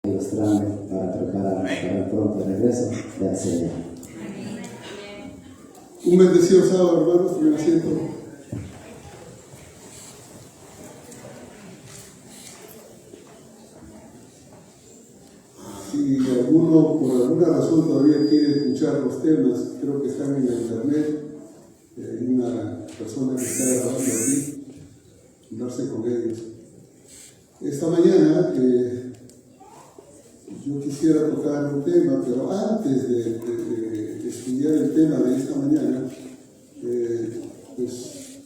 ilustrando para preparar para el pronto regreso del Señor. Un bendecido sábado, hermanos, tomen asiento. Si alguno por alguna razón todavía quiere escuchar los temas, creo que están en la internet. Hay una persona que está grabando aquí, darse con ellos. Esta mañana yo quisiera tocar un tema, pero antes de estudiar el tema de esta mañana, pues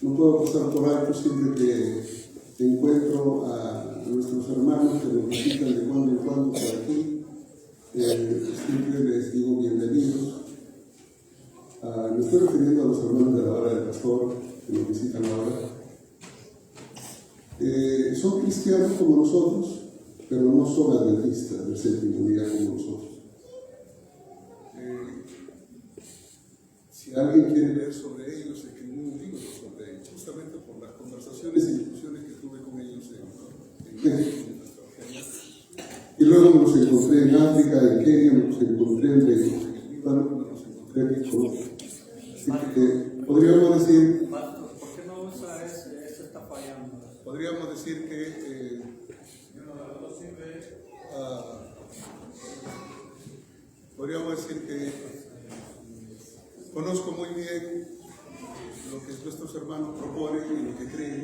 no puedo pasar por alto siempre que encuentro a nuestros hermanos que nos visitan de cuando en cuando por aquí. Siempre les digo bienvenidos. Me estoy refiriendo a los hermanos de la hora del pastor que nos visitan ahora. Son cristianos como nosotros, pero no son adventistas del séptimo día como nosotros. Si alguien quiere leer sobre ellos, escribí un libro sobre ellos, justamente por las conversaciones y discusiones que tuve con ellos en México. Y luego nos encontré en África, en Kenia, nos encontré en Líbano, nos encontré en Colombia. Así que podríamos decir... ¿Por qué no usa ese? Ese está fallando. Podríamos decir que conozco muy bien lo que nuestros hermanos proponen y lo que creen.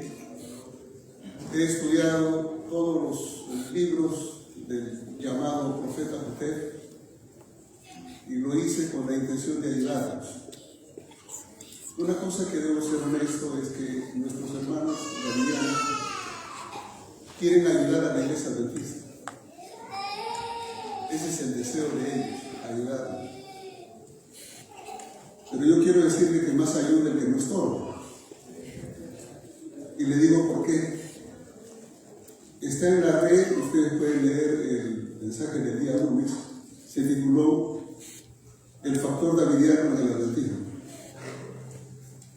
He estudiado todos los libros del llamado profeta Jotep y lo hice con la intención de ayudarlos. Una cosa que debo ser honesto es que nuestros hermanos bolivianos quieren ayudar a la iglesia adventista. Ese es el deseo de ellos, ayudarnos. Pero yo quiero decirle que más ayuda el que no estorba. Y le digo por qué. Está en la red, ustedes pueden leer el mensaje del día lunes, se tituló El factor davidiano en el adventismo.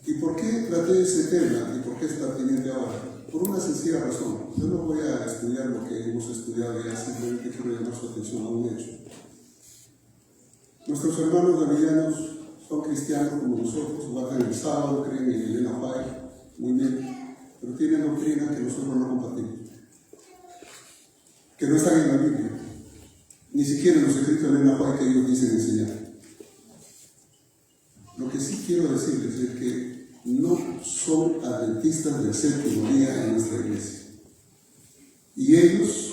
¿Y por qué traté ese tema y por qué es pertinente ahora? Por una sencilla razón. Yo no voy a estudiar lo que hemos estudiado ya, simplemente quiero llamar su atención a un hecho. Nuestros hermanos davidianos son cristianos como nosotros, guardan el sábado, creen en Elena White, muy bien, pero tienen doctrinas que nosotros no compartimos, que no están en la Biblia, ni siquiera en los escritos de Elena White que ellos dicen enseñar. Lo que sí quiero decirles es que no son adventistas del séptimo día en nuestra iglesia. Y ellos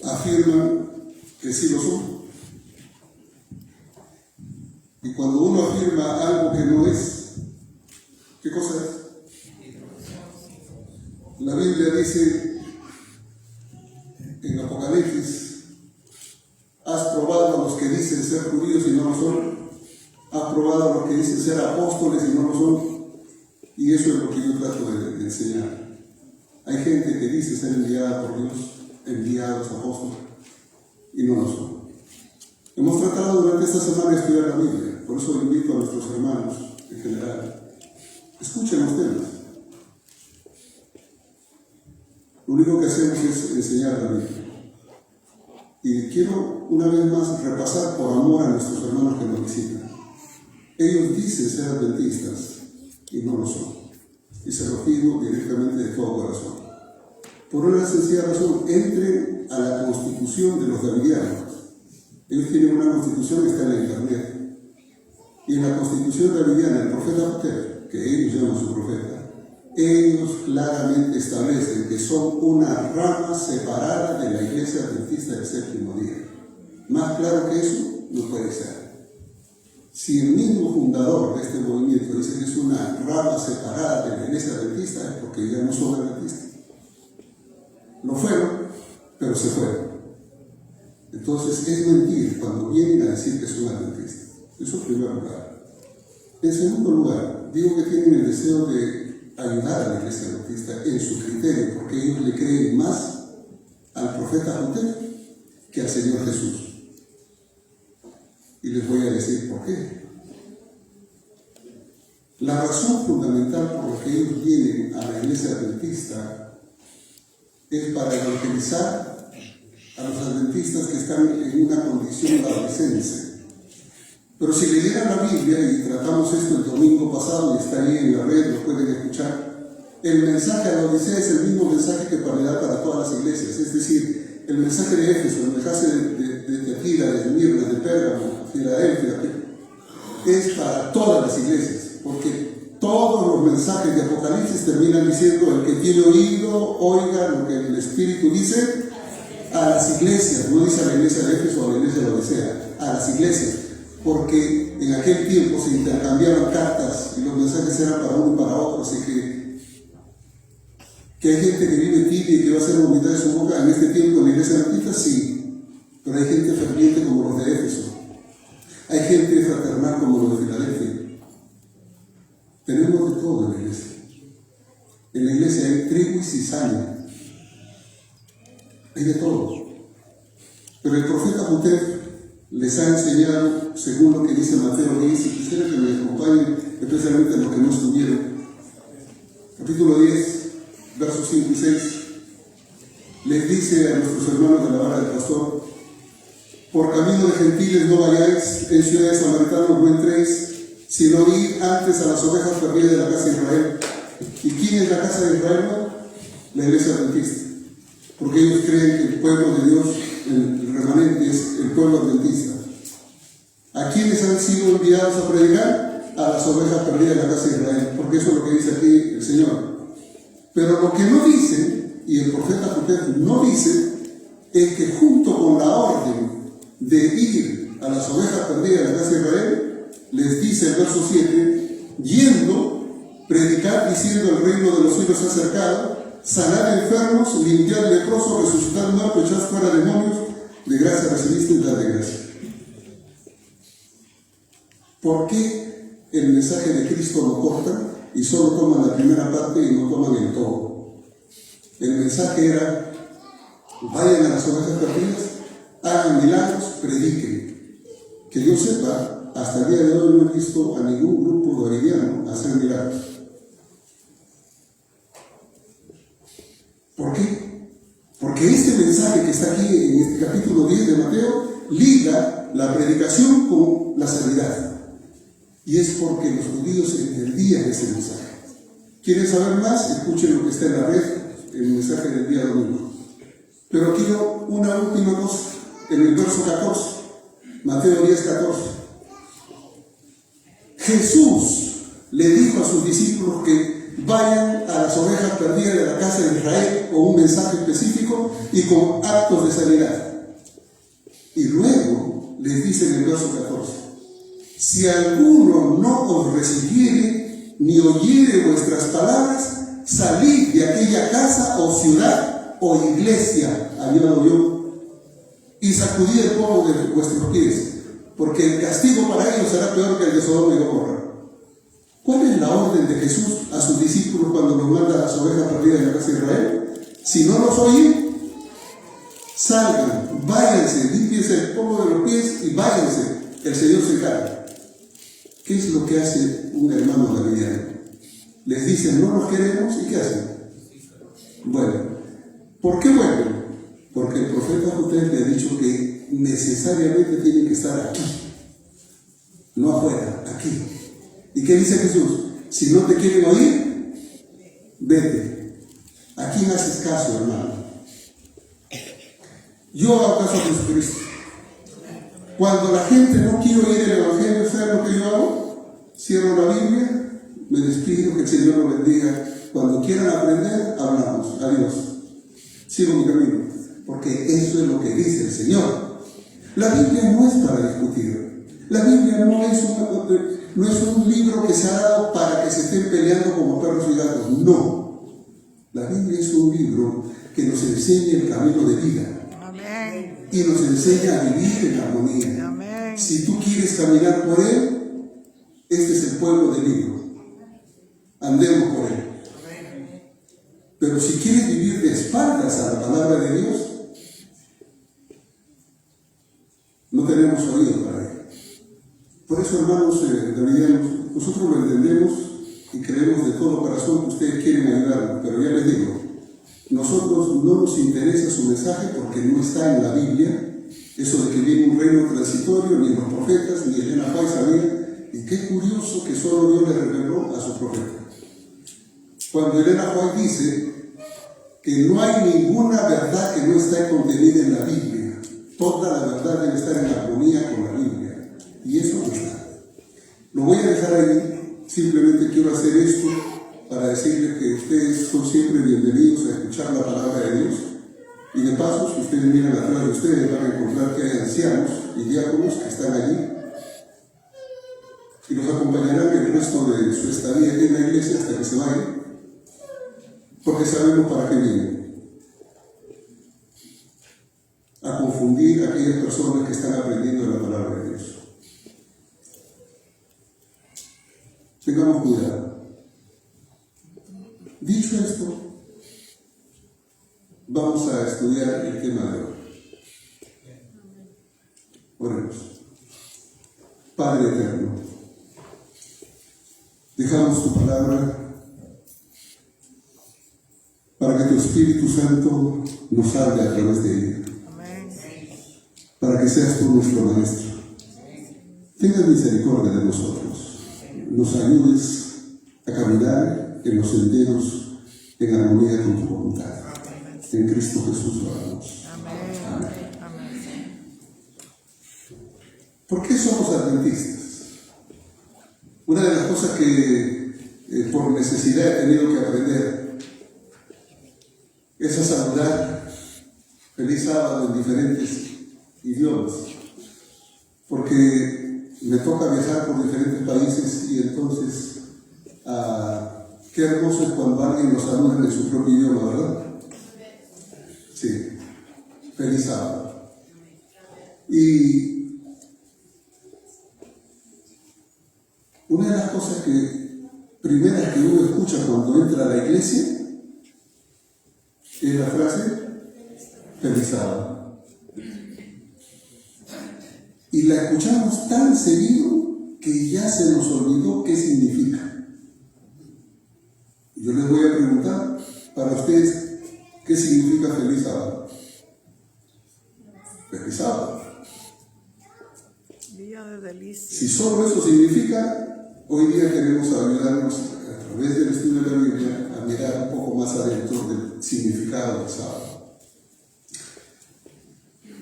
afirman que sí lo son. Y cuando uno afirma algo que no es, ¿qué cosa es? La Biblia dice en Apocalipsis, has probado a los que dicen ser judíos y no lo son. Has probado a los que dicen ser apóstoles y no lo son. Y eso es lo que yo trato de enseñar. Hay gente que dice ser enviada por Dios, enviados apóstoles, y no lo son. Hemos tratado durante esta semana de estudiar la Biblia, por eso invito a nuestros hermanos en general. Escuchen los temas. Lo único que hacemos es enseñar la Biblia. Y quiero una vez más repasar por amor a nuestros hermanos que nos visitan. Ellos dicen ser adventistas y no lo son. Y se lo digo directamente de todo corazón. Por una sencilla razón, entren a la constitución de los davidianos. Ellos tienen una constitución que está en la internet. Y en la constitución davidiana, el profeta Jotep, que ellos llaman su profeta, ellos claramente establecen que son una rama separada de la iglesia adventista del séptimo día. Más claro que eso no puede ser. Si el mismo fundador de este movimiento dice que es una rama separada de la iglesia adventista, es porque ya no son adventistas. Lo fueron, pero se fueron. Entonces es mentir cuando vienen a decir que son adventistas. Eso en primer lugar. En segundo lugar, digo que tienen el deseo de ayudar a la iglesia adventista en su criterio, porque ellos le creen más al profeta Jotep que al Señor Jesús. Y les voy a decir por qué. La razón fundamental por la que ellos vienen a la iglesia adventista es para evangelizar a los adventistas que están en una condición de adolescencia. Pero si leyeran la Biblia, y tratamos esto el domingo pasado y está ahí en la red, lo pueden escuchar, el mensaje a la Odisea es el mismo mensaje que da para todas las iglesias. Es decir, el mensaje de Éfeso, el mensaje de Teatira, de Esmirna, de Pérgamo, de Filadelfia, es para todas las iglesias, porque todos los mensajes de Apocalipsis terminan diciendo: el que tiene oído, oiga lo que el Espíritu dice a las iglesias. No dice a la iglesia de Éfeso o a la iglesia de la Odisea, a las iglesias, porque en aquel tiempo se intercambiaban cartas y los mensajes eran para uno y para otro. Así que hay gente que vive tibia y que va a hacer vomitar de su boca en este tiempo en la iglesia adventista, sí, pero hay gente ferviente como los de Éfeso, hay gente fraternal como los de Filadelfia. Tenemos de todo en la iglesia. En la iglesia hay trigo y cizaña, hay de todo. Pero el profeta Jotef les ha enseñado, según lo que dice Mateo 10, y quisiera que me acompañen, especialmente los que no estuvieron. Capítulo 10, versos 5 y 6, les dice a nuestros hermanos de la vara del pastor: por camino de gentiles no vayáis, en ciudades samaritanas no entréis, sino id antes a las ovejas perdidas de la casa de Israel. ¿Y quién es la casa de Israel? La iglesia adventista, porque ellos creen que el pueblo de Dios, el remanente, es el pueblo adventista. ¿A quiénes han sido enviados a predicar? A las ovejas perdidas de la casa de Israel, porque eso es lo que dice aquí el Señor. Pero lo que no dice, y el profeta Jotef no dice, es que junto con la orden de ir a las ovejas perdidas de la casa de Israel, les dice el verso 7, yendo, predicar diciendo: el reino de los cielos se ha acercado, sanar enfermos, limpiar leprosos, resucitar muertos, echar fuera demonios, de gracia recibiste y dar de gracia. ¿Por qué el mensaje de Cristo lo cortan y solo toman la primera parte y no toman el todo? El mensaje era: vayan a las ovejas perdidas, hagan milagros, prediquen. Que yo sepa, hasta el día de hoy no he visto a ningún grupo doridiano hacer milagros. ¿Por qué? Porque este mensaje que está aquí en este capítulo 10 de Mateo liga la predicación con la sanidad. Y es porque los judíos entendían ese mensaje. ¿Quieren saber más? Escuchen lo que está en la red, el mensaje del día domingo. Pero quiero una última cosa, en el verso 14, Mateo 10, 14. Jesús le dijo a sus discípulos que vayan a las ovejas perdidas de la casa de Israel con un mensaje específico y con actos de sanidad. Y luego les dice en el verso 14: si alguno no os recibiere ni oyere vuestras palabras, salid de aquella casa o ciudad o iglesia, añado yo, y sacudid el polvo de vuestros pies, porque el castigo para ellos será peor que el de Sodoma y Gomorra. ¿Cuál es la orden de Jesús a sus discípulos cuando los manda a las ovejas perdidas de la casa de Israel? Si no los oyen, salgan, váyanse, límpiense el polvo de los pies y váyanse, el Señor se encarga. ¿Qué es lo que hace un hermano davidiano? Les dicen: no los queremos, ¿y qué hacen? Bueno, ¿por qué vuelven? Porque el profeta Jotef le ha dicho que necesariamente tienen que estar aquí, no afuera, aquí. ¿Y qué dice Jesús? Si no te quieren oír, vete. ¿A quién haces caso, hermano? Yo hago caso a Jesucristo. Cuando la gente no quiere oír el Evangelio, ¿saben lo que yo hago? Cierro la Biblia, me despido, que el Señor lo bendiga. Cuando quieran aprender, hablamos. Adiós. Sigo mi camino, porque eso es lo que dice el Señor. La Biblia no es para discutir. La Biblia no es un libro que se ha dado para que se estén peleando como perros y gatos. No. La Biblia es un libro que nos enseña el camino de vida. Amén. Y nos enseña a vivir en armonía. Amén. Si tú quieres caminar por él, este es el pueblo del libro. Andemos por él. Pero si quieres vivir de espaldas a la palabra de Dios, no tenemos oído para él. Por eso, hermanos davidianos, nosotros lo entendemos y creemos de todo corazón que ustedes quieren ayudarnos, pero ya les digo, nosotros no nos interesa su mensaje porque no está en la Biblia, eso de que viene un reino transitorio, ni los profetas, ni Elena White sabía, y qué curioso que solo Dios le reveló a su profeta. Cuando Elena White dice que no hay ninguna verdad que no esté contenida en la Biblia, toda la verdad debe estar en armonía con la Biblia, y eso no está. Lo voy a dejar ahí, simplemente quiero hacer esto para decirles que ustedes son siempre bienvenidos a escuchar la palabra de Dios. Y de paso, si ustedes miran atrás de ustedes, van a encontrar que hay ancianos y diáconos que están allí y los acompañarán el resto de su estadía en la iglesia hasta que se vayan, porque sabemos para qué vienen. A confundir a aquellas personas que están aprendiendo la palabra de Dios. Tengamos cuidado. Dicho esto, vamos a estudiar el tema de hoy. Oremos. Padre eterno, dejamos tu palabra para que tu Espíritu Santo nos hable a través de ella. Para que seas tú nuestro Maestro. Tenga misericordia de nosotros. Nos ayudes a caminar en los senderos en armonía con tu voluntad. En Cristo Jesús lo oramos. Amén. ¿Por qué somos adventistas? Una de las cosas que por necesidad he tenido que aprender es a saludar feliz sábado en diferentes idiomas, porque me toca viajar por diferentes países y entonces qué hermoso es cuando alguien nos saluda en su propio idioma, ¿verdad? Sí, feliz sábado. Y una de las cosas primeras que uno escucha cuando entra a la iglesia es la frase feliz sábado. Y la escuchamos tan seguido que ya se nos olvidó qué significa. Yo les voy a preguntar para ustedes, ¿qué significa feliz sábado? Feliz sábado. Día de delicia. Si solo eso significa, hoy día queremos ayudarnos a través del estudio de la Biblia a mirar un poco más adentro del significado del sábado.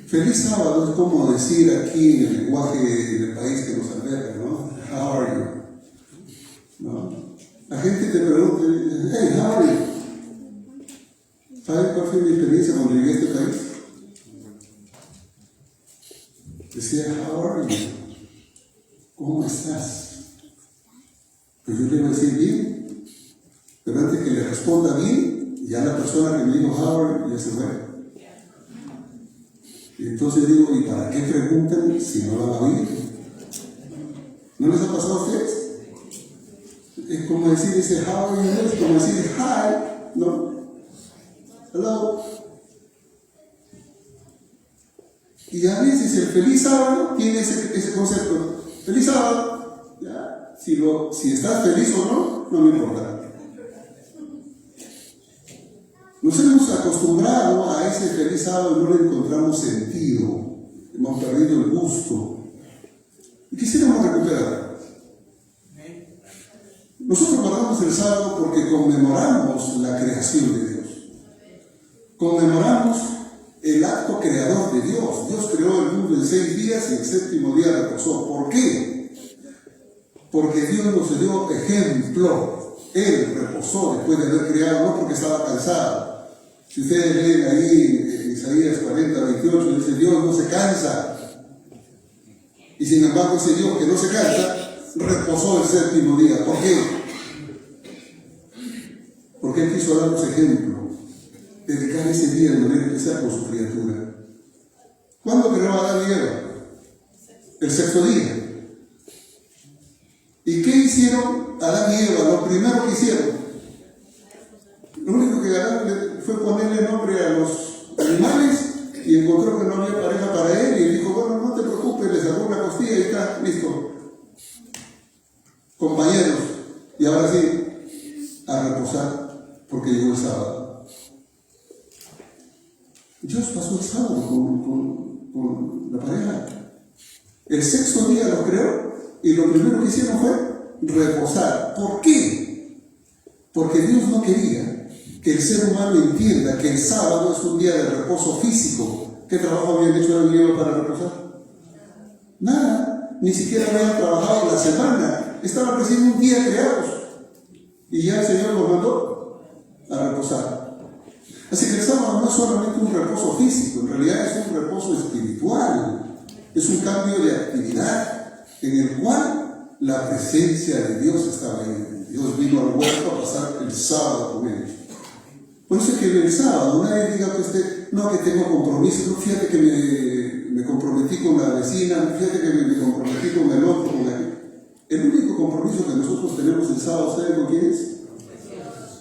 Feliz sábado es como decir aquí en el lenguaje del país que nos alberga, ¿no? How are you? ¿No? La gente te pregunta, hey, how are you? ¿Sabes cuál fue mi experiencia cuando llegué a este país? Decía, how are you? ¿Cómo estás? Pues yo le voy a decir bien, pero antes que le responda bien, ya la persona que me dijo how are you ya se fue. Y entonces digo, ¿y para qué preguntan si no la van a oír? ¿No les ha pasado a ustedes? Es como decir ese how are you, es como decir hi, ¿no? Hello. Y a veces el feliz sábado tiene ese concepto. Feliz sábado. ¿Ya? Si estás feliz o no, no me importa. Nos hemos acostumbrado a ese feliz sábado y no le encontramos sentido. Hemos perdido el gusto. Y quisiéramos recuperarlo. Nosotros guardamos el sábado porque conmemoramos la creación de Dios. Conmemoramos el acto creador de Dios. Dios creó el mundo en 6 días y el 7º día reposó. ¿Por qué? Porque Dios nos dio ejemplo. Él reposó después de haber creado, no porque estaba cansado. Si ustedes leen ahí en Isaías 40:28, dice Dios no se cansa. Y sin embargo ese Dios que no se cansa, reposó el 7º día. ¿Por qué? Porque Él quiso darnos ejemplo. Dedicar ese día de manera especial con su criatura. ¿Cuándo creó a Adán y Eva? El 6º día. ¿Y qué hicieron Adán y Eva? Lo primero que hicieron, lo único que Adán fue ponerle nombre a los animales y encontró que no había pareja para él y dijo, bueno, no te preocupes, le sacó una costilla y está listo. Compañeros, y ahora sí, a reposar, porque llegó el sábado. Dios pasó el sábado con la pareja. El sexto día lo creó y lo primero que hicieron fue reposar. ¿Por qué? Porque Dios no quería que el ser humano entienda que el sábado es un día de reposo físico. ¿Qué trabajo habían hecho el griego para reposar? Nada, ni siquiera habían trabajado la semana. Estaban recién un día creados y ya el Señor los mandó a reposar. Así que el sábado no es solamente un reposo físico, en realidad es un reposo espiritual, es un cambio de actividad en el cual la presencia de Dios estaba ahí. Dios vino al huerto a pasar el sábado con ellos. Por eso es que el sábado nadie diga no, que tengo compromiso, no, fíjate que me comprometí con la vecina, fíjate que me comprometí con el otro, con aquel. El único compromiso que nosotros tenemos el sábado, ¿saben con quién es?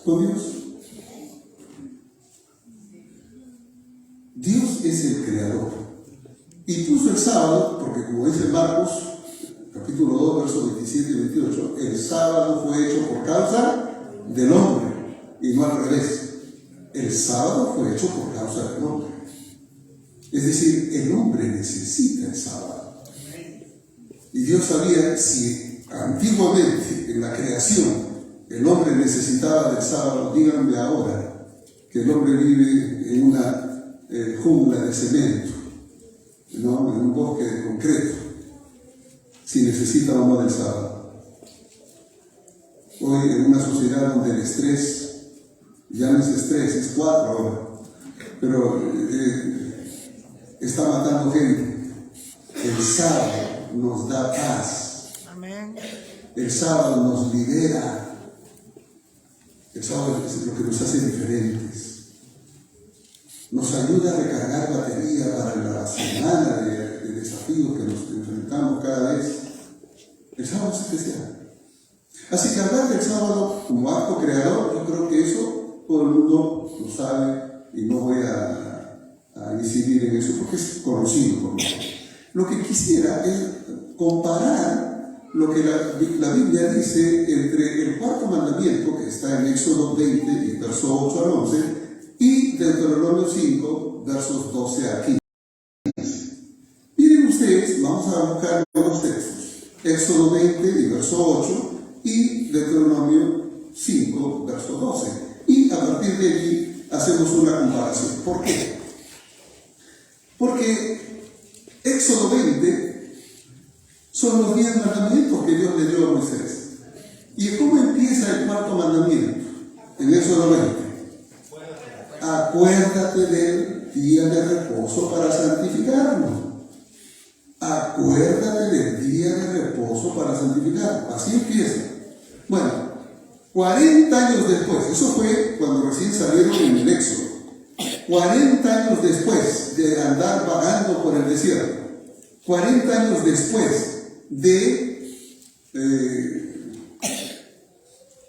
Con Dios. Dios es el creador y puso el sábado, porque como dice Marcos, capítulo 2, versos 27 y 28, el sábado fue hecho por causa del hombre y no al revés. El sábado fue hecho por causa del hombre. Es decir, el hombre necesita el sábado. Y Dios sabía si antiguamente en la creación el hombre necesitaba del sábado, díganme ahora que el hombre vive en una jungla de cemento, ¿no? En un bosque de concreto, si necesita o no del sábado. Hoy en una sociedad donde el estrés ya no es estrés, es 4 horas, pero está matando gente. El sábado nos da paz. Amén. El sábado nos libera. El sábado es lo que nos hace diferentes. Nos ayuda a recargar batería para la semana de desafíos que nos enfrentamos cada vez. El sábado es especial. Así que hablar del sábado como acto creador, yo creo que eso todo el mundo lo sabe y no voy a incidir en eso porque es conocido por nosotros. Lo que quisiera es comparar lo que la Biblia dice entre el cuarto mandamiento, que está en Éxodo 20, y verso 8 al 11, y Deuteronomio 5, versos 12 a 15. Miren ustedes, vamos a buscar los textos. Éxodo 20 y verso 8 y Deuteronomio 5, verso 12. Y a partir de allí hacemos una comparación. ¿Por qué? Porque Éxodo 20 son los 10 mandamientos que Dios le dio a Moisés. ¿Y cómo empieza el cuarto mandamiento? En Éxodo 20. Acuérdate del día de reposo para santificarlo. Acuérdate del día de reposo para santificarlo. Así empieza. Bueno, 40 años después, eso fue cuando recién salieron en el Éxodo. 40 años después de andar vagando por el desierto, 40 años después de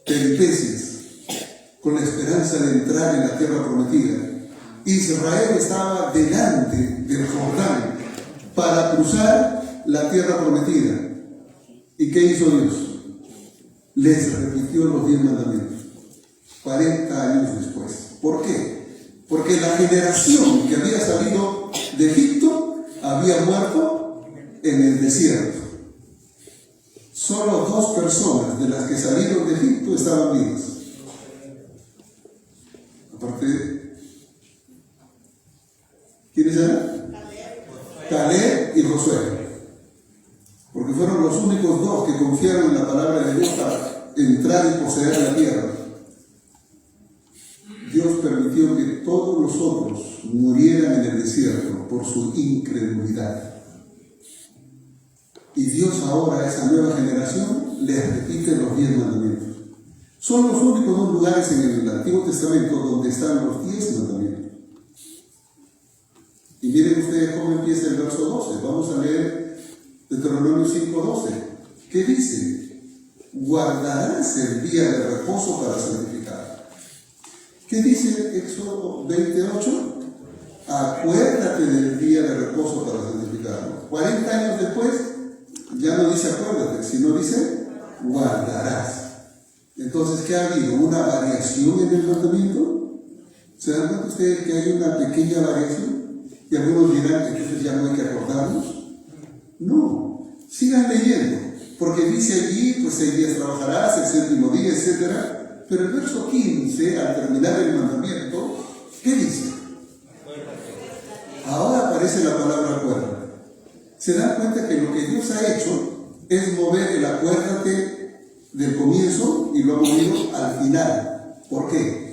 peripecias, con la esperanza de entrar en la tierra prometida, Israel estaba delante del Jordán para cruzar la tierra prometida. ¿Y qué hizo Dios? Les repitió los 10 mandamientos 40 años después. ¿Por qué? Porque la generación que había salido de Egipto había muerto en el desierto. Solo 2 personas de las que salieron de Egipto estaban vivas. Aparte, ¿quiénes eran? Caleb y Josué. Porque fueron los únicos 2 que confiaron en la palabra de Dios para entrar y poseer la tierra. Dios permitió que todos los otros murieran en el desierto por su incredulidad. Y Dios ahora a esa nueva generación les repite los 10 mandamientos. Son los únicos 2 lugares en el Antiguo Testamento donde están los 10 mandamientos. Y miren ustedes cómo empieza el verso 12. Vamos a leer Deuteronomio 5:12. ¿Qué dice? Guardarás el día de reposo para santificar. ¿Qué dice Éxodo 28? Acuérdate del día de reposo para santificarlo. 40 años después, ya no dice acuérdate, sino dice guardarás. Entonces, ¿qué ha habido? ¿Una variación en el mandamiento? ¿Se dan cuenta ustedes que hay una pequeña variación? Y algunos dirán, entonces ya no hay que acordarnos. No, sigan leyendo, porque dice allí, pues 6 días trabajarás, el séptimo día, etc. Pero el verso 15, al terminar el mandamiento, ¿qué dice? Ahora aparece la palabra acuérdate. Se dan cuenta que lo que Dios ha hecho es mover el acuérdate del comienzo y lo ha movido al final. ¿Por qué?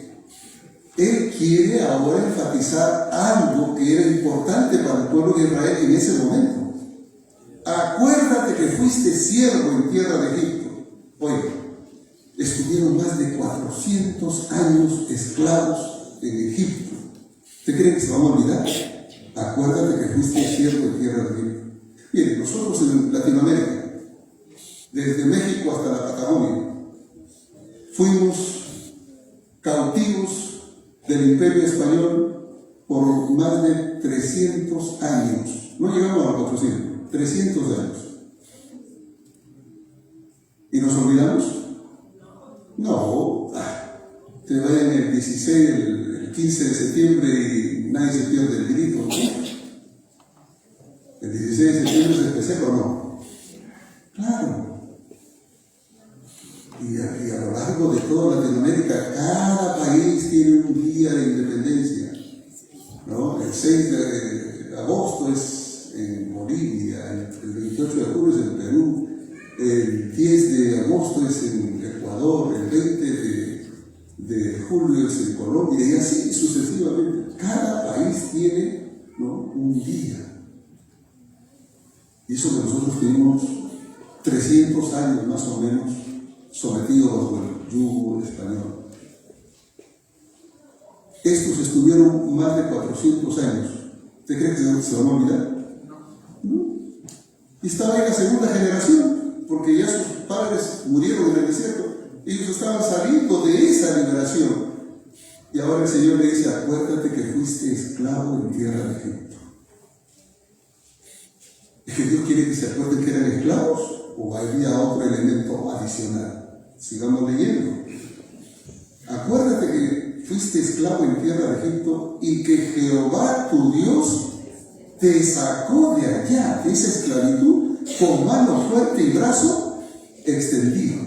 Él quiere ahora enfatizar algo que era importante para el pueblo de Israel en ese momento. Acuérdate que fuiste siervo en tierra de Egipto. Oye, estuvieron más de 400 años esclavos en Egipto. ¿Usted cree que se van a olvidar? Acuérdate que fuiste siervo en tierra de Egipto. Miren, nosotros en Latinoamérica, desde México hasta la Patagonia, fuimos cautivos del Imperio Español por más de 300 años. No llegamos a los 400, 300 años. ¿Y nos olvidamos? No. Te vayan el 16, el 15 de septiembre y nadie se pierde el grito, ¿no? El 16 de septiembre se festeja o no. Claro. Y a lo largo de toda Latinoamérica, cada país tiene un día de independencia, ¿no? El 6 de agosto es en Bolivia, el 28 de julio es en Perú, el 10 de agosto es en Ecuador, el 20 de julio es en Colombia, y así sucesivamente. Cada país tiene, ¿no?, un día. Y eso que nosotros tuvimos 300 años más o menos sometidos bajo el yugo español. Estos estuvieron más de 400 años. ¿Usted cree que se van a olvidar? No. Y estaba en la segunda generación, porque ya sus padres murieron en el desierto. Ellos estaban saliendo de esa liberación. Y ahora el Señor le dice, acuérdate que fuiste esclavo en tierra de Egipto. ¿Es que Dios quiere que se acuerden que eran esclavos? ¿O había otro elemento adicional? Sigamos leyendo. Acuérdate que fuiste esclavo en tierra de Egipto y que Jehová tu Dios te sacó de allá, de esa esclavitud, con mano fuerte y brazo extendido.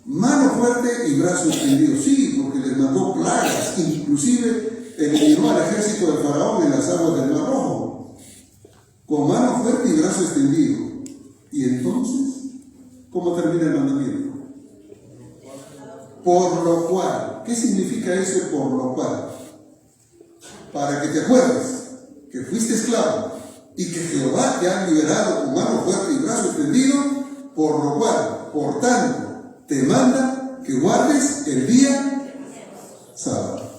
Mano fuerte y brazo extendido, sí, porque les mandó plagas, inclusive eliminó al ejército de Faraón en las aguas del Mar Rojo, con mano fuerte y brazo extendido. Y entonces, ¿cómo termina el mandamiento? Por lo cual. ¿Qué significa eso, por lo cual? Para que te acuerdes que fuiste esclavo y que Jehová te ha liberado con mano fuerte y brazo extendido, por lo cual, por tanto, te manda que guardes el día sábado.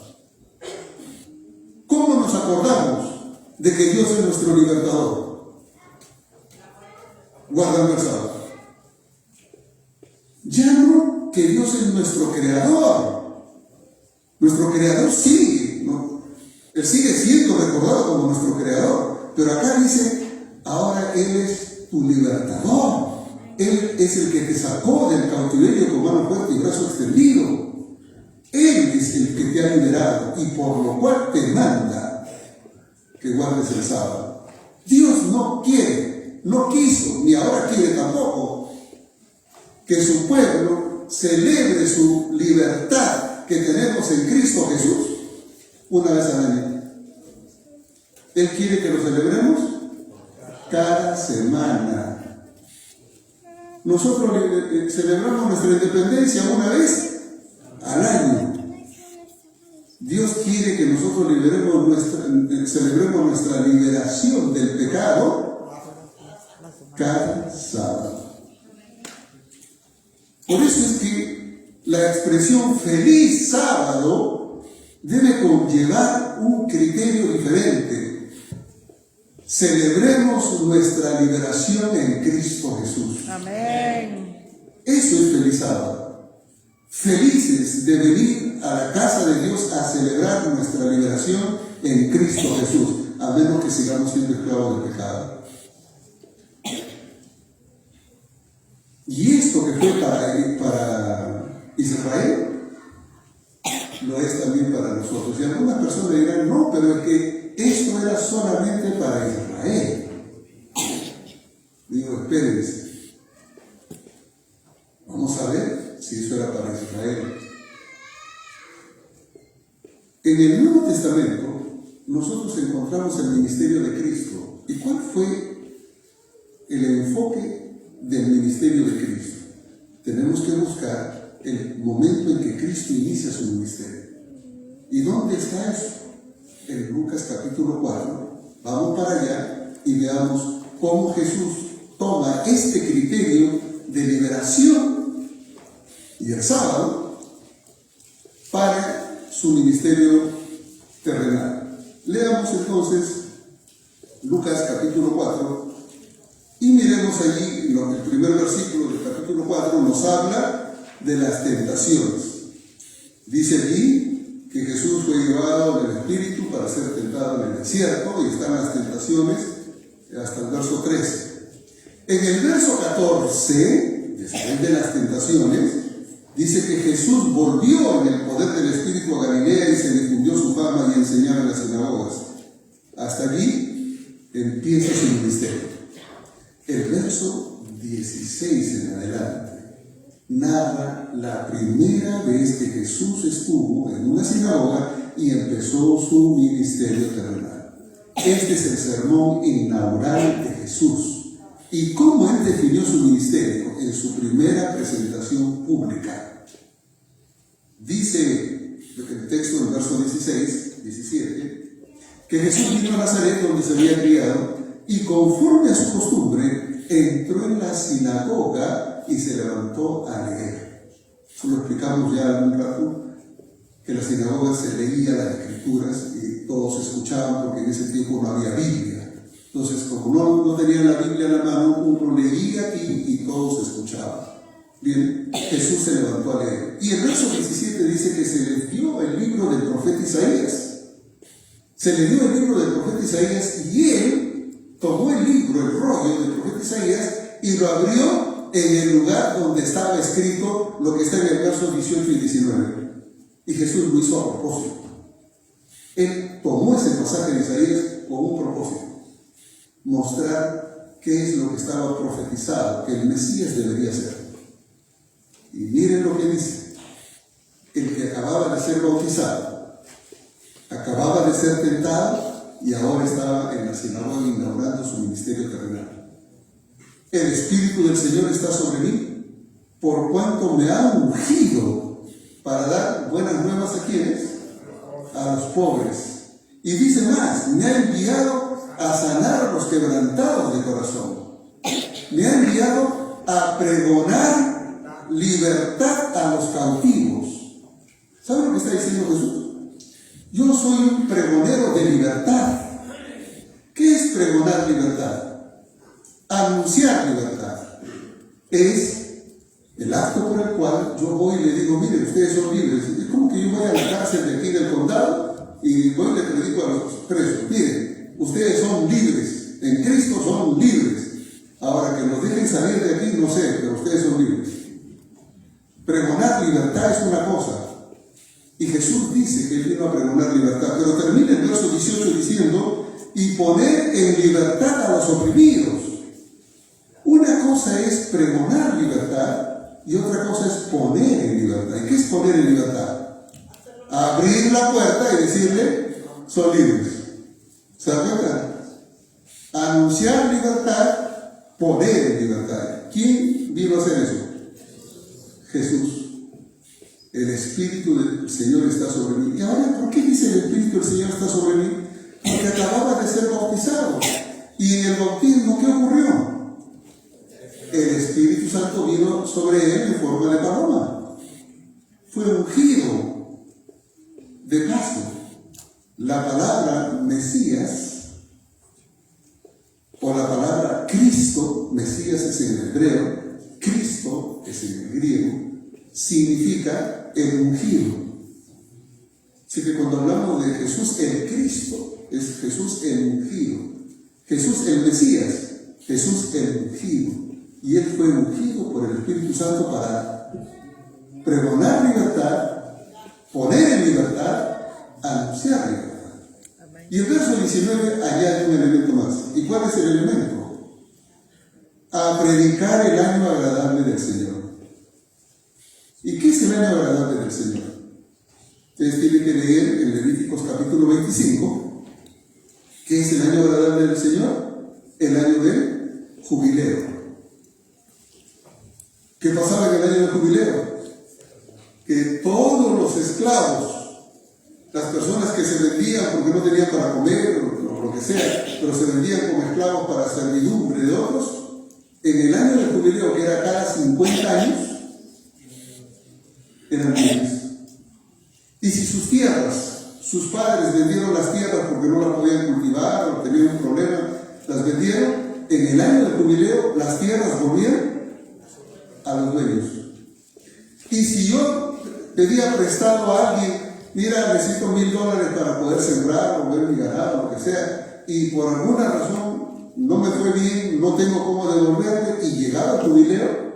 ¿Cómo nos acordamos de que Dios es nuestro libertador? Guardando el sábado. Ya no que Dios es nuestro creador. Nuestro creador sigue, ¿no? Él sigue siendo recordado como nuestro creador. Pero acá dice, ahora Él es tu libertador. Él es el que te sacó del cautiverio con mano fuerte y brazo extendido. Él es el que te ha liberado y por lo cual te manda que guardes el sábado. Dios no quiere, no quiso, ni ahora quiere tampoco, que su pueblo celebre su libertad que tenemos en Cristo Jesús una vez al año. Él quiere que lo celebremos cada semana. Nosotros celebramos nuestra independencia una vez al año. Dios quiere que nosotros celebremos nuestra liberación del pecado cada sábado. Por eso es que la expresión feliz sábado debe conllevar un criterio diferente. Celebremos nuestra liberación en Cristo Jesús. Amén. Eso es feliz sábado. Felices de venir a la casa de Dios a celebrar nuestra liberación en Cristo Jesús, a menos que sigamos siendo esclavos del pecado. Y esto que fue para Israel, lo es también para nosotros. Y algunas personas dirán, no, pero es que esto era solamente para Israel. Digo, espérense. Vamos a ver si eso era para Israel. En el Nuevo Testamento, nosotros encontramos el ministerio de Cristo. ¿Y cuál fue el enfoque del ministerio de Cristo? Tenemos que buscar el momento en que Cristo inicia su ministerio. ¿Y dónde está eso? En Lucas capítulo 4. Vamos para allá y veamos cómo Jesús toma este criterio de liberación y el sábado para su ministerio terrenal. Leamos entonces Lucas capítulo 4 y miremos allí el primer versículo del capítulo 4 nos habla de las tentaciones. Dice allí que Jesús fue llevado en el Espíritu para ser tentado en el desierto y están las tentaciones hasta el verso 13. En el verso 14, después de las tentaciones, dice que Jesús volvió en el poder del Espíritu a Galilea y se difundió su fama y enseñaba en las sinagogas. Hasta allí empieza su ministerio. El verso 16 en adelante narra la primera vez que Jesús estuvo en una sinagoga y empezó su ministerio terrenal. Este es el sermón inaugural de Jesús. ¿Y cómo él definió su ministerio? En su primera presentación pública. Dice el texto del verso 17, que Jesús vino a Nazaret donde se había criado y conforme a su costumbre entró en la sinagoga y se levantó a leer. Eso lo explicamos ya algún rato, que en la sinagoga se leía las escrituras y todos escuchaban porque en ese tiempo no había Biblia. Entonces, como no tenían la Biblia en la mano, uno leía aquí y todos escuchaban. Bien, Jesús se levantó a leer. Y el verso 17 dice que se le dio el libro del profeta Isaías. Se le dio el libro del profeta Isaías y él tomó el libro, el rollo del profeta Isaías y lo abrió en el lugar donde estaba escrito lo que está en el verso 18 y 19. Y Jesús lo hizo a propósito. Él tomó ese pasaje de Isaías con un propósito. Mostrar qué es lo que estaba profetizado, que el Mesías debería ser. Y miren lo que dice. El que acababa de ser bautizado, acababa de ser tentado y ahora estaba en la sinagoga inaugurando su ministerio terrenal. El Espíritu del Señor está sobre mí, por cuanto me ha ungido para dar buenas nuevas a quienes, a los pobres. Y dice más, me ha enviado a sanar a los quebrantados de corazón. Me ha enviado a pregonar libertad a los cautivos. ¿Saben lo que está diciendo Jesús? Yo soy un pregonero de libertad. ¿Qué es pregonar libertad? Anunciar libertad. Es el acto por el cual yo voy y le digo, miren, ustedes son libres. Es como que yo voy a la cárcel de aquí del condado y voy y le predico a los presos, miren, ustedes son libres, en Cristo son libres. Ahora que nos dejen salir de aquí, no sé, pero ustedes son libres. Pregonar libertad es una cosa. Y Jesús dice que Él vino a pregonar libertad. Pero termina el verso 18 diciendo, y poner en libertad a los oprimidos. Una cosa es pregonar libertad y otra cosa es poner en libertad. ¿Y qué es poner en libertad? Abrir la puerta y decirle, son libres. ¿Se da cuenta? Anunciar libertad, poner en libertad. ¿Quién vino a hacer eso? Jesús. El Espíritu del Señor está sobre mí. ¿Y ahora por qué dice el Espíritu del Señor está sobre mí? Porque acababa de ser bautizado. Y en el bautismo, ¿qué ocurrió? El Espíritu Santo vino sobre él en forma de paloma. Fue ungido. De paso, la palabra Mesías o la palabra Cristo, Mesías es en el hebreo, Cristo es en el griego, significa el ungido. Así que cuando hablamos de Jesús el Cristo, es Jesús el ungido. Jesús el Mesías, Jesús el ungido. Y él fue ungido por el Espíritu Santo para pregonar libertad poner en libertad, anunciar libertad. Y el verso 19 añade un elemento más. ¿Y cuál es el elemento? A predicar el año agradable del Señor. ¿Y qué es el año agradable del Señor? Ustedes tienen que leer en Levíticos capítulo 25. ¿Qué es el año agradable del Señor? El año del jubileo. ¿Qué pasaba en el año del jubileo? Que todos los esclavos, las personas que se vendían porque no tenían para comer o lo que sea, pero se vendían como esclavos para servidumbre de otros, en el año del jubileo, que era cada 50 años, eran libres. Y si sus tierras, sus padres vendieron las tierras porque no las podían cultivar o tenían un problema, las vendieron, en el año del jubileo las tierras volvían a los dueños. Y si yo pedía prestado a alguien, mira, necesito $1,000 para poder sembrar o ver mi ganado, lo que sea, y por alguna razón no me fue bien, no tengo cómo devolverte, y llegaba el jubileo,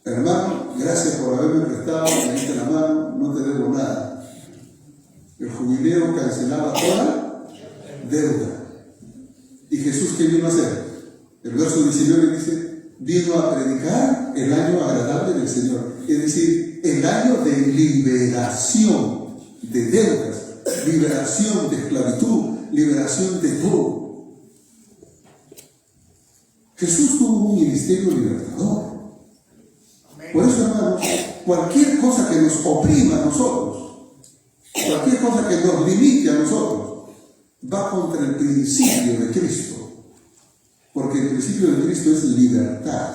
hermano, gracias por haberme prestado, me diste la mano, no te debo nada. El jubileo cancelaba toda deuda. ¿Y Jesús qué vino a hacer? El verso 19 dice, vino a predicar el año agradable del Señor. Es decir, el año de liberación de deudas, liberación de esclavitud, liberación de todo. Jesús tuvo un ministerio libertador. Por eso, hermanos, cualquier cosa que nos oprima a nosotros, cualquier cosa que nos limite a nosotros, va contra el principio de Cristo. Porque el principio de Cristo es libertad.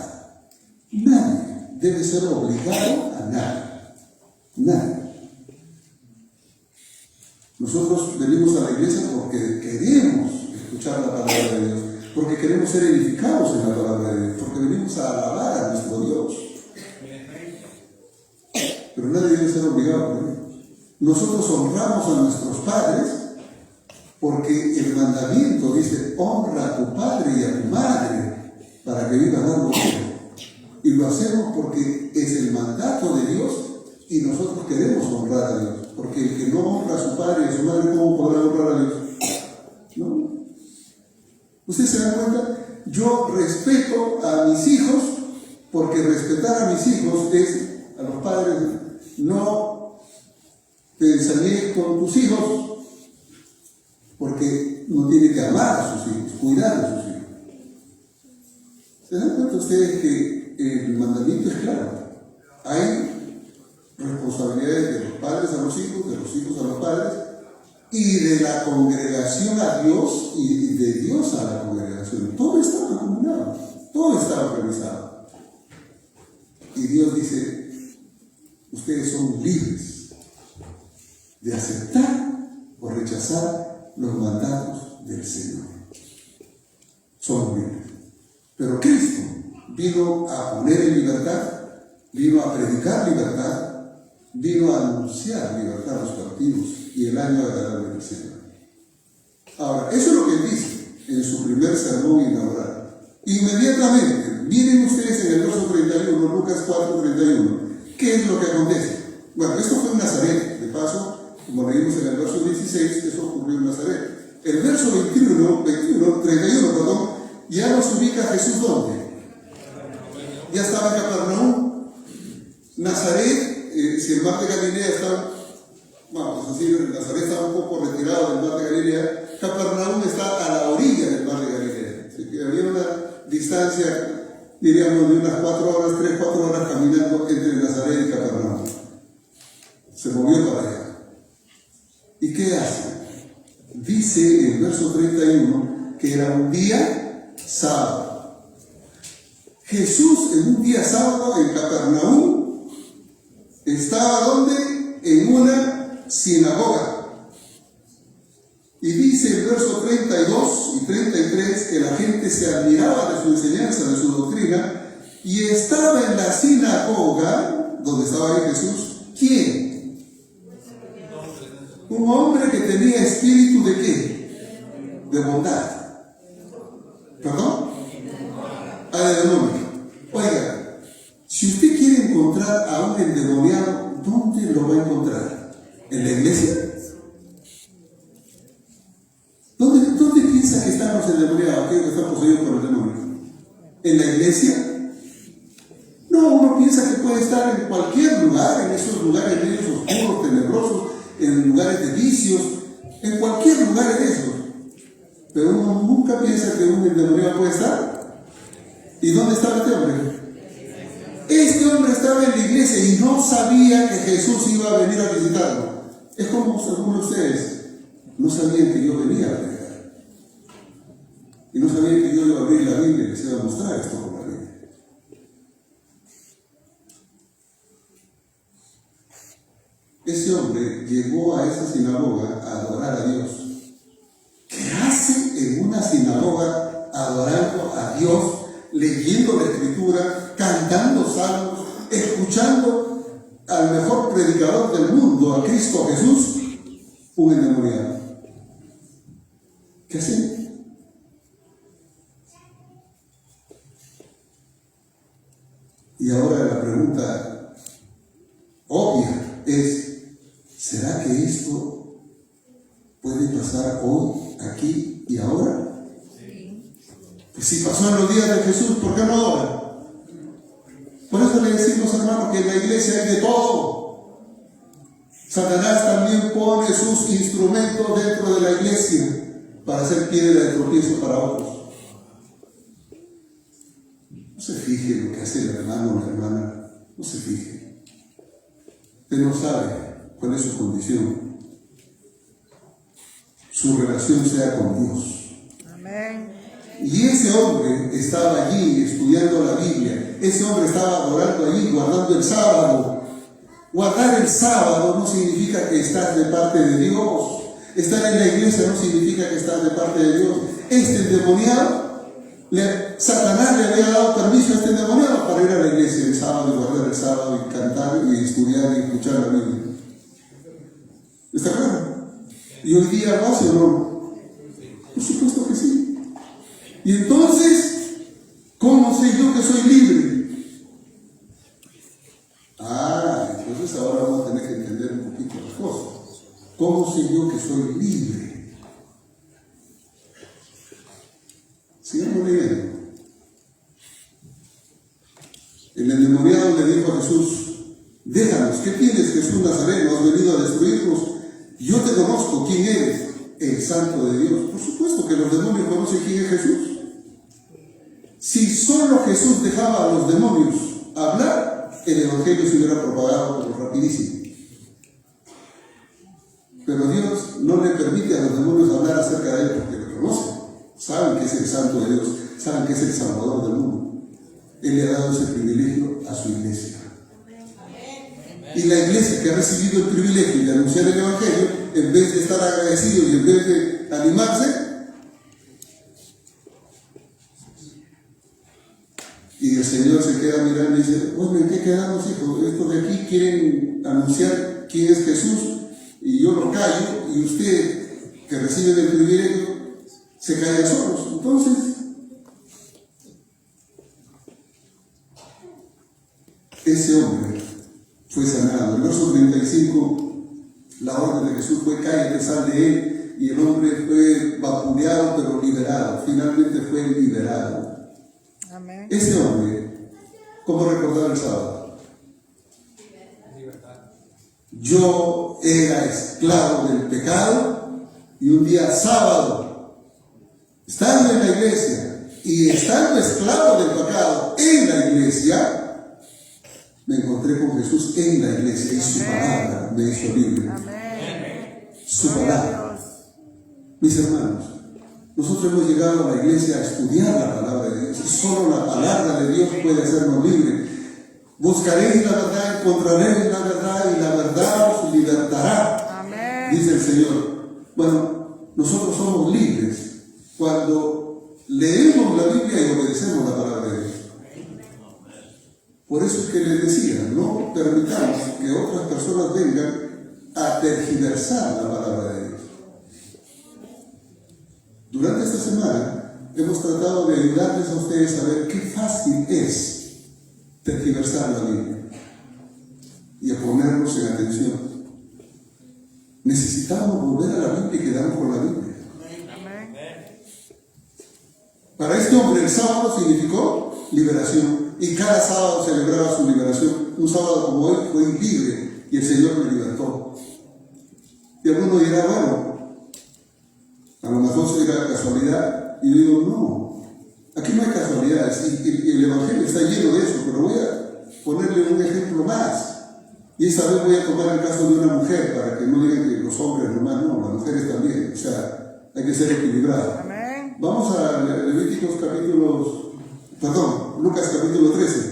Nadie debe ser obligado a nada. Nadie. Nosotros venimos a la iglesia porque queremos escuchar la palabra de Dios, porque queremos ser edificados en la palabra de Dios, porque venimos a alabar a nuestro Dios. Pero nadie debe ser obligado por ello. Nosotros honramos a nuestros padres porque el mandamiento dice, honra a tu padre y a tu madre para que vivas largo tiempo. Y lo hacemos porque es el mandato de Dios y nosotros queremos honrar a Dios. Porque el que no honra a su padre y a su madre, ¿cómo podrá honrar a Dios? ¿No? ¿Ustedes se dan cuenta? Yo respeto a mis hijos porque respetar a mis hijos es a los padres. No te ensañes con tus hijos porque no tiene que amar a sus hijos, cuidar a sus hijos. ¿Se dan cuenta ustedes que el mandamiento es claro? Hay responsabilidades de los padres a los hijos, de los hijos a los padres, y de la congregación a Dios y de Dios a la congregación. Todo está acumulado, todo está organizado. Y Dios dice, ustedes son libres de aceptar o rechazar los mandatos del Señor. Somos libres. Pero Cristo vino a poner en libertad, vino a predicar libertad, vino a anunciar libertad a los cautivos y el año agradable del Señor. Ahora, eso es lo que él dice en su primer sermón inaugural. Inmediatamente, miren ustedes en el verso 31, Lucas 4:31, ¿qué es lo que acontece? Bueno, esto fue en Nazaret, de paso. Como leímos en el verso 16, eso ocurrió en Nazaret. El verso 31, ya nos ubica Jesús ¿dónde? Ya estaba en Capernaum. Nazaret, si el mar de Galilea estaba, vamos a decir, Nazaret estaba un poco retirado del mar de Galilea, Capernaum está a la orilla del mar de Galilea. Así que había una distancia, diríamos, de unas 3-4 horas caminando entre Nazaret y Capernaum. Se movió para allá. ¿Y qué hace? Dice en el verso 31 que era un día sábado. Jesús en un día sábado en Capernaum estaba ¿dónde? En una sinagoga. Y dice el verso 32 y 33 que la gente se admiraba de su enseñanza, de su doctrina, y estaba en la sinagoga donde estaba ahí Jesús. ¿Quién? Un hombre que tenía espíritu ¿de qué? De bondad. ¿Perdón? De demonio. Oiga, si usted quiere encontrar a un endemoniado, ¿dónde que están los endemoniados, aquellos que están poseídos por el demonio? ¿En la iglesia? No, uno piensa que puede estar en cualquier lugar, en esos lugares medios oscuros, tenebrosos, en lugares de vicios, en cualquier lugar de esos. Pero uno nunca piensa que un endemoniado puede estar. ¿Y dónde estaba este hombre? Este hombre estaba en la iglesia y no sabía que Jesús iba a venir a visitarlo. Es como algunos de ustedes no sabían que yo venía a predicar. Y no sabían que yo iba a abrir la Biblia y les iba a mostrar esto por la Biblia. Ese hombre llegó a esa sinagoga a adorar a Dios. ¿Qué hace en una sinagoga adorando a Dios, leyendo la Escritura, cantando salmos, escuchando al mejor predicador del mundo, a Cristo Jesús? Un endemoniado. ¿Qué hace? Y ahora la pregunta obvia es, ¿será que esto puede pasar hoy, aquí y ahora? Sí. Pues si pasó en los días de Jesús, ¿por qué no ahora? Por eso le decimos, hermanos, que en la iglesia hay de todo. Satanás también pone sus instrumentos dentro de la iglesia para hacer piedra de tropiezo para otros. No se fije en lo que hace el hermano o la hermana, no se fije. Usted no sabe cuál es su condición. Su relación sea con Dios. Amén. Y ese hombre estaba allí estudiando la Biblia. Ese hombre estaba adorando allí, guardando el sábado. Guardar el sábado no significa que estás de parte de Dios. Estar en la iglesia no significa que estás de parte de Dios. Este endemoniado, Satanás le había dado permiso a este endemoniado para ir a la iglesia el sábado y guardar el sábado y cantar y estudiar y escuchar la Biblia. ¿Está claro? ¿Y hoy día lo hace o no? Por supuesto que sí. Y entonces, ¿cómo sé yo que soy libre? Entonces ahora vamos a tener que entender un poquito las cosas. ¿Cómo sé yo que soy libre? Sigamos leyendo. El endemoniado le dijo a Jesús, déjanos, ¿qué tienes, Jesús Nazareno? ¿Has venido a destruirnos? Yo te conozco, ¿quién eres? El Santo de Dios. Por supuesto que los demonios conocen quién es Jesús. Si solo Jesús dejaba a los demonios hablar, el Evangelio se hubiera propagado como rapidísimo. Pero Dios no le permite a los demonios hablar acerca de Él porque lo conocen. Saben que es el Santo de Dios, saben que es el Salvador del mundo. Él le ha dado ese privilegio a su iglesia. Y la iglesia que ha recibido el privilegio de anunciar el Evangelio, en vez de estar agradecido y en vez de animarse, y el Señor se queda mirando y dice, bueno, ¿en qué quedamos, hijos? Estos de aquí quieren anunciar quién es Jesús y yo lo callo, y usted que recibe el privilegio se calla solos. Entonces, ese hombre fue sanado. En el verso 35, la orden de Jesús fue cállate, sal de él, y el hombre fue vapuleado pero liberado. Finalmente fue liberado. Amén. Ese hombre, ¿cómo recordar el sábado? Yo era esclavo del pecado y un día sábado, estando en la iglesia y estando esclavo del pecado en la iglesia, me encontré con Jesús en la iglesia y su palabra me hizo libre. Amén. Su palabra. Mis hermanos, nosotros hemos llegado a la iglesia a estudiar la palabra de Dios y solo la palabra de Dios puede hacernos libres. Buscaréis la verdad, encontraréis la verdad y la verdad os libertará. Amén. Dice el Señor. Bueno, nosotros somos libres cuando leemos la Biblia y obedecemos la palabra de Dios. Por eso es que les decía, no permitamos que otras personas vengan a tergiversar la palabra de Dios. Durante esta semana hemos tratado de ayudarles a ustedes a ver qué fácil es tergiversar la Biblia y a ponernos en atención. Necesitamos volver a la Biblia y quedarnos con la Biblia. Para este hombre el sábado significó liberación y cada sábado celebraba su liberación. Un sábado como hoy fue libre y el Señor me libertó. Y alguno dirá, bueno, a lo mejor será casualidad. Y yo digo, no, aquí no hay casualidades y el Evangelio está lleno de eso, pero voy a ponerle un ejemplo más. Y esta vez voy a tomar el caso de una mujer para que no digan que los hombres nomás, no, las mujeres también. O sea, hay que ser equilibrado. Amén. Vamos a Lucas capítulo 13.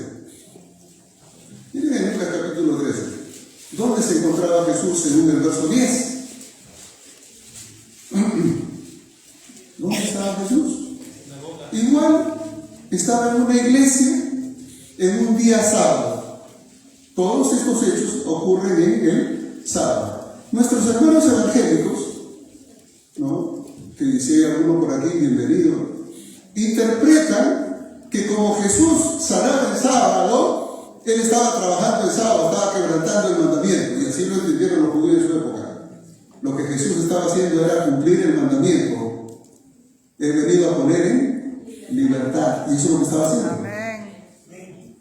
Miren en Lucas capítulo 13. ¿Dónde se encontraba Jesús según el verso 10? ¿Dónde estaba Jesús? Igual, estaba en una iglesia en un día sábado. Todos estos hechos ocurren en el sábado. Nuestros hermanos evangélicos, ¿no?, que si hay alguno por aquí, bienvenido, interpretan que como Jesús sanaba el sábado, Él estaba trabajando el sábado, estaba quebrantando el mandamiento, y así lo entendieron los judíos de su época. Lo que Jesús estaba haciendo era cumplir el mandamiento. Él venido a poner en libertad, y eso es lo que estaba haciendo. Amén.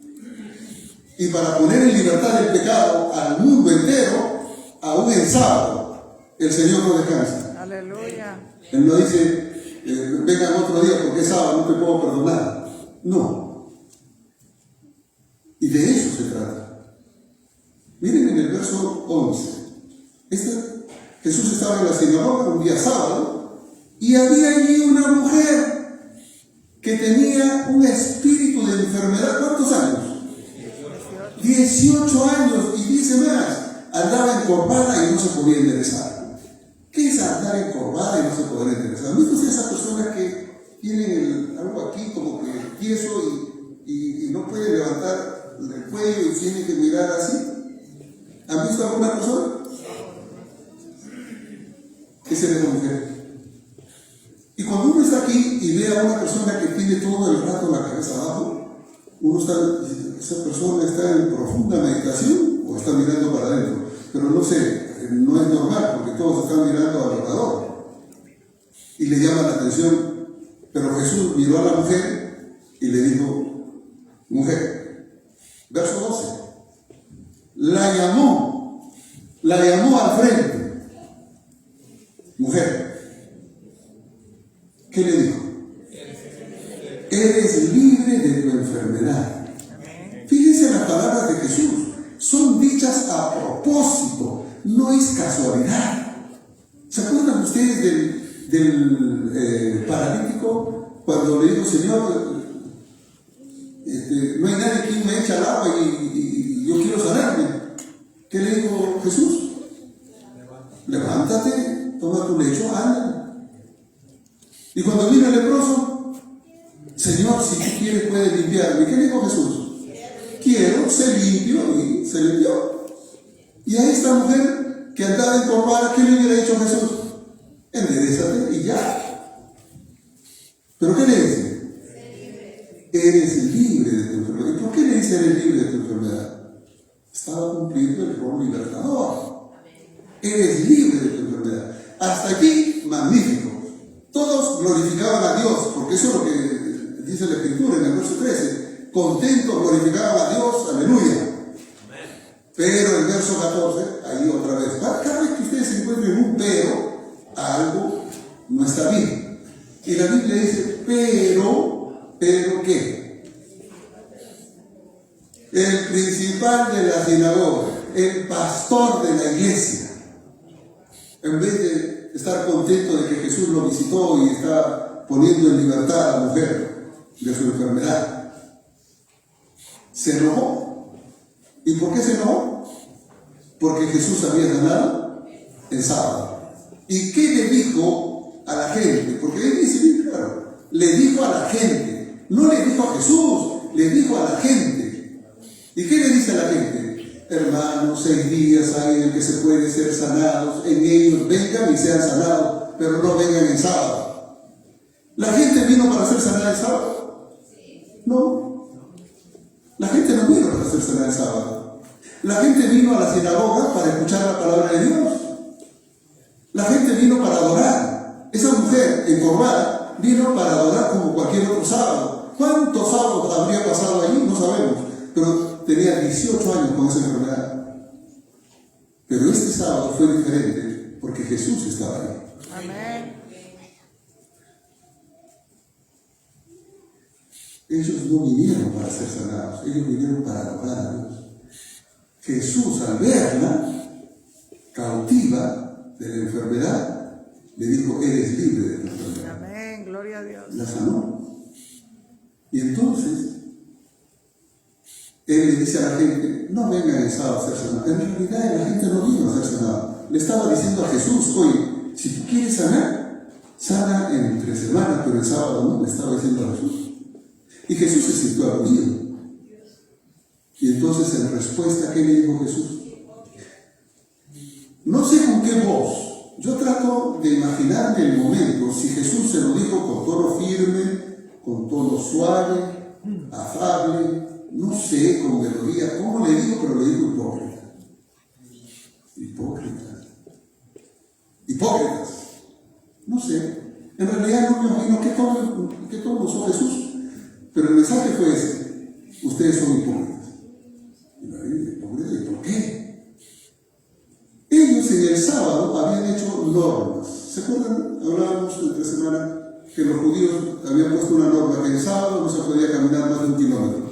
Y para poner en libertad el pecado al mundo entero, aún en sábado, el Señor no descansa. Aleluya. Él no dice, vengan otro día porque es sábado, no te puedo perdonar. No. Y de eso se trata. Miren en el verso 11. Jesús estaba en la sinagoga un día sábado y había allí una mujer que tenía un espíritu de enfermedad. ¿Cuántos años? 18 años. Y dice más, andaba encorvada y no se podía enderezar. ¿Qué es andar encorvada y no se podrá enderezar? ¿Han visto ustedes esas personas que tienen algo aquí como que tieso y no pueden levantar el cuello y tienen que mirar así? ¿Han visto alguna persona? Esa es la mujer. Y cuando uno está aquí y ve a una persona que tiene todo el rato la cabeza abajo, uno está, esa persona está en profunda meditación o está mirando para adentro. Pero no sé, no es normal porque todos están mirando alrededor y le llama la atención. Pero Jesús miró a la mujer y le dijo, mujer, verso 12, la llamó al frente. Mujer, ¿qué le dijo? Eres libre de tu enfermedad. Fíjense las palabras de Jesús, son dichas a propósito, no es casualidad. ¿Se acuerdan ustedes del paralítico cuando le dijo, Señor, no hay nadie que me eche al agua y yo quiero sanarme? ¿Qué le dijo Jesús? Levántate, toma tu lecho, anda. Y cuando vino el leproso, Señor, si tú quieres puedes limpiarme. ¿Qué le dijo Jesús? Quiero, se limpio, y se limpió. Y a esta mujer que andaba encorvada, ¿qué le hubiera dicho Jesús? Enderezate y ya. ¿Pero qué le dice? Eres libre de tu enfermedad. ¿Y por qué le dice eres libre de tu enfermedad? Estaba cumpliendo el rol libertador. Eres libre de tu enfermedad. Hasta aquí, magnífico. Todos glorificaban a Dios, porque eso es lo que dice la Escritura en el verso 13. Contentos glorificaban a Dios, aleluya. Pero el verso 14, ahí otra vez. Cada vez que ustedes se encuentren un pero, algo no está bien. Y la Biblia dice, pero ¿qué? El principal de la sinagoga, el pastor de la iglesia, en vez de estar contento de que Jesús lo visitó y está poniendo en libertad a la mujer de su enfermedad, se enojó. ¿Y por qué se enojó? Porque Jesús había sanado el sábado. ¿Y qué le dijo a la gente? Porque él dice bien claro, le dijo a la gente, no le dijo a Jesús, le dijo a la gente. ¿Y qué le dice a la gente? Hermanos, 6 días hay en que se puede ser sanados, en ellos vengan y sean sanados, pero no vengan en sábado. ¿La gente vino para ser sanada el sábado? No. La gente no vino para ser sanada el sábado. La gente vino a la sinagoga para escuchar la palabra de Dios. La gente vino para adorar. Esa mujer encorvada vino para adorar como cualquier otro sábado. ¿Cuántos sábados habría pasado allí? No sabemos, pero tenía 18 años con esa enfermedad. Pero este sábado fue diferente porque Jesús estaba ahí. Amén. Ellos no vinieron para ser sanados, ellos vinieron para adorar a Dios. Jesús, al verla cautiva de la enfermedad, le dijo: eres libre de tu enfermedad. Amén. Gloria a Dios. La sanó. Y entonces, él le dice a la gente: no vengan el sábado a ser sanados. En realidad la gente no vino a ser sanada. Le estaba diciendo a Jesús: oye, si tú quieres sanar, sana entre semanas, pero el sábado no. Le estaba diciendo a Jesús. Y Jesús se sintió aludido. Y entonces, en respuesta, ¿qué le dijo Jesús? No sé con qué voz. Yo trato de imaginarme el momento, si Jesús se lo dijo con tono firme, con tono suave, afable, no sé, con melodía, ¿cómo le digo? Pero le digo hipócrita. Hipócrita. Hipócritas. No sé. En realidad no me imagino qué tono usó Jesús. Pero el mensaje fue ese: ustedes son hipócritas. Y la Biblia, hipócritas, ¿y por qué? Ellos en el sábado habían hecho normas. ¿Se acuerdan? Hablábamos entre semana que los judíos habían puesto una norma que el sábado no se podía caminar más de 1 kilómetro.